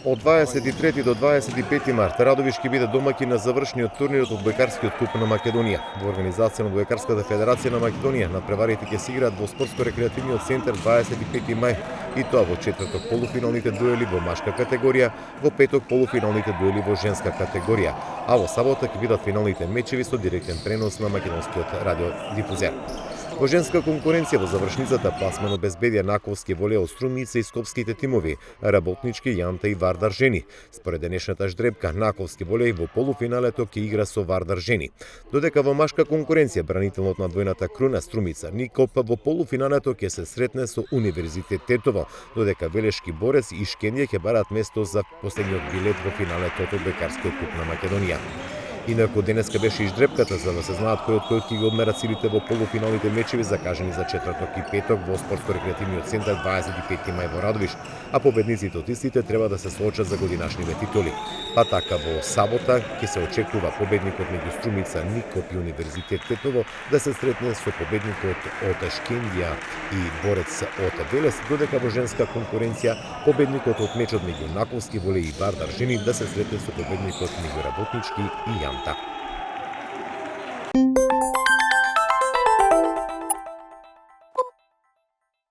Од 23 до 25 март Радовиш ќе биде домаќин на завршниот турнир од Одбојкарскиот куп на Македонија. Во организација на Одбојкарската федерација на Македонија надпреварите ќе се играат во спортско-рекреативниот центар 25 мај и тоа во четврток полуфиналните дуели во машка категорија, во петок полуфиналните дуели во женска категорија, а во сабота ќе бидат финалните мечеви со директен пренос на македонскиот радиодифузер. Во женска конкуренција во завршницата пласман обезбедија Наковски волео Струмица и скопските тимови, Работнички, Јанта и Вардар жени. Според денешната ждребка, Наковски волеј во полуфиналето ќе игра со Вардар жени. Додека во машка конкуренција бранителот на двојната круна Струмица Никоп во полуфиналето ќе се сретне со Универзитет Тетово, додека Велешки борец и Шкендија ќе барат место за последниот билет во финалето од Одбојкарскиот куп на Македонија. Инаку денеска беше и ждребката за да се знаат кој од кој ќе ги одмерат силите во полуфиналните мечеви закажани за четврток и петок во спортско-рекреативниот центар 25 мај во Радовиш, а победниците од истите треба да се соочат за годинашниве титули. Па така во сабота ќе се очекува победникот меѓу Струмица Никоп и Универзитет Тетово да се сретне со победникот од Шкендија и борец од Велес, додека во женска конкуренција победникот од мечот меѓу Наковски волеј и Вардар жени да се сретне со победникот меѓу Работнички и Јанта.